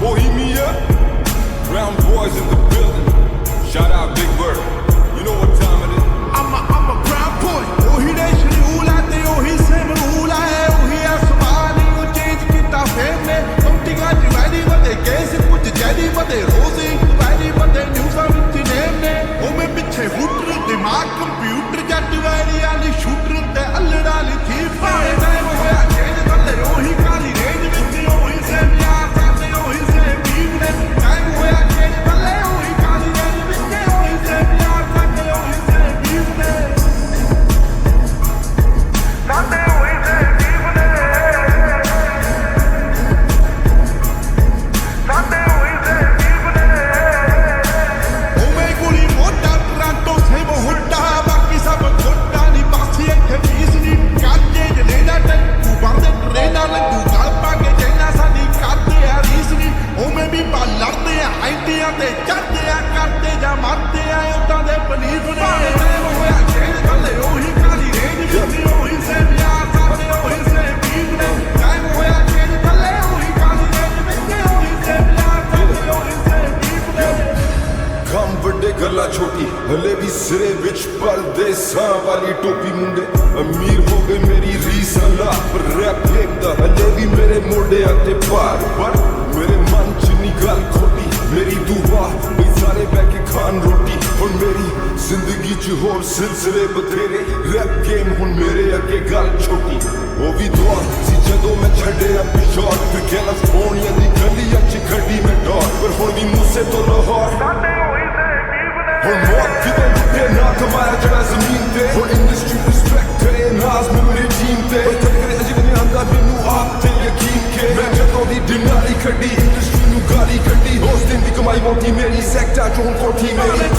Bohemia, brown boys in the building. Shout out Big Bird. You know what time it is. I'm a brown boy. ਉਹੀ nation rule ਆ ਤੇ ਉਹੀ same rule ਆ ਉਹੀ ਅਸਮਾਨ ਹੀ ਉਹ ਚੇਂਜ ਕੀਤਾ ਫੇਮ ਨੇ ਕੰਟੀਆਂ ਚ ਵੈਰੀ ਵਧੇ ਕੇਸ ਕੁਝ ਜੈਦੀ ਵਧੇ ਰੋਜ਼ ਇੱਕ ਵੈਰੀ ਵਧੇ ਨਿਊਜ਼ਾਂ ਵਿੱਚ ਨੇਮ ਨੇ ਉਵੇਂ ਪਿੱਛੇ ਹੂਟਰ ਦਿਮਾਗ ਕੰਪਿਊਟਰ ਜੱਟ ਵੈਰੀ ਵਾਲੀ ਸ਼ੂਟਰ ਤੇ ਅਲੜਾ ਵਾਲੀ ਥੀਫ ਭਾਵੇਂ ਟਾਈਮ ਹੋਇਆ ਚੇਂਜ ਥੱਲੇ ਉਹੀ ਕਾਲੀ ਰੇਂਜ ਵਿੱਚ ਉਹੀ ਸੇਮ ਯਾਰ ਸਾਡੇ ਉਹੀ ਸੇਮ ਟੀਮ ਨੇ ਟਾਈਮ ਹੋਇਆ ਚੇਂਜ ਥੱਲੇ ਉਹੀ ਕਾਲੀ ਰੇਂਜ ਵਿੱਚ ਉਹੀ ਸੇਮ ਯਾਰ ਸਾਡੇ ਉਹੀ ਸੇਮ ਟੀਮ ਨੇ ਸਾਡੇ ਉਹੀ ਸੇਮ ਟੀਮ ਨੇ ਸਾਡੇ ਉਹੀ ਸੇਮ ਟੀਮ ਨੇ ਉਵੇਂ ਗੋਲੀ ਮੋਟਾ ਟਰਾਂਟੋ ਸੇਮ ਹੁੱਟਾ ਬਾਕੀ ਸਭ ਗੋਟਾ ਨਹੀਂ ਪਾਸੀ ਇੱਥੇ ਫੀਸ ਨਹੀਂ ਕਾਜੇ ਜਲੇਦਾ ਟੈਂਕੂ ਬੰਦੇ ਟਰੇਨਾਂ ਲੱਗੂ ਗਲ ਪਾ ਕੇ ਜੈਨਾ ਸਾਡੀ ਕਰਦੇ ਆ ਰੀਸ ਨਹੀਂ ਉਵੇਂ ਵੀ ਪਾ ਲੜਦੇ ਆ ਆਈਟੀਆਂ ਤੇ ਚੜਦੇ ਆ ਕਰਦੇ ਜਾਂ ਮਰਦੇ ਆ ਉਦਾਂ ਦੇ ਬਲੀਫ ਨੇ ਟਾਈਮ ਹੋਇਆ ਚੇਂਜ ਥੱਲੇ ਉਹੀ ਕਾਲੀ ਰੇਂਜ ਵਿੱਚ ਉਹੀ ਸੇਮ ਯਾਰ ਸਾਡੇ ਉਹੀ ਸੇਮ ਟੀਮ ਨੇ ਟਾਈਮ ਹੋਇਆ ਚੇਂਜ ਥੱਲੇ ਉਹੀ ਕਾਲੀ ਰੇਂਜ ਵਿੱਚ ਉਹੀ ਸੇਮ ਯਾਰ ਸਾਡੇ ਉਹੀ ਸੇਮ ਟੀਮ ਨੇ ਕੰਮ ਵੱਡੇ ਗੱਲਾਂ ਛੋਟੀ ਹਲੇ ਵੀ ਸਿਰੇ ਵਿੱਚ ਪਰਦੇਸਾਂ ਵਾਲੀ ਟੋਪੀ ਮੁੰਡੇ ਅਮੀਰ ਹੋ ਗਏ ਮੇਰੀ ਰੀਸ ਅੱਲਾ ਪਰ ਰੈਪ ਵੇਖਦਾ ਹਲੇ ਵੀ ਮੇਰੇ ਮੋਢਿਆਂ ਤੇ ਭਾਰ ਪਰ ਮੇਰੇ ਮਨ ਚ ਨੀ ਗੱਲ ਖੋਟੀ ਮੇਰੀ ਦੁਆ ਵੀ ਸਾਰੇ ਬਹਿ ਕੇ ਖਾਣ ਰੋਟੀ ਹੁਣ ਮੇਰੀ ਜ਼ਿੰਦਗੀ ਚ ਹੋਰ ਸਿਲਸਿਲੇ ਬਥੇਰੇ ਰੈਪ ਗੇਮ ਹੁਣ ਮੇਰੇ ਅੱਗੇ ਗੱਲ ਛੋਟੀ ਉਹ ਵੀ ਦੁਆ ਸੀ ਜਦੋਂ ਮੈਂ ਛੱਡਿਆ ਪਿਸ਼ੌਰ ਫਿਰ ਕੈਲੀਫੋਰਨੀਆ ਦੀ ਗਲੀਆਂ ਚ ਖੱਡੀ ਮੈਂ ਡੌਰ ਪਰ ਹੁਣ ਵੀ ਮੂਸੇ ਤੋਂ ਲਾਹੌਰ ਹੁਣ ਮੌਤ ਕਿਤੇ ਲੁੱਟੇ ਨਾ ਕਮਾਇਆ ਜਿਹੜਾ ਜ਼ਮੀਨ ਤੇ ਹੁਣ ਇੰਡਸਟਰੀ ਰਿਸਪੈਕਟ ਕਰੇ ਨਾਜ਼ ਮੇਰੇ ਟੀਮ ਤੇ ਪਰ ਕਰੇ ਅਜੇ ਵੀ ਆਂਦਾ ਮੈਨੂੰ ਆਪ ਤੇ ਯਕੀਨ ਕੇ ਮੈਂ ਜਦੋਂ ਦੀ ਦਿਨਾਰੀ ਕੱਢੀ ਇੰਡਸਟਰੀ ਨੂੰ ਗਾਲੀ ਕੱਢੀ ਉਸ ਦਿਨ ਦੀ ਕਮਾਈ ਮੋਟੀ ਮੇਰੀ ਸੈਕਟਰ ਚੋਂ ਕੋਠੀ ਮੇਰੀ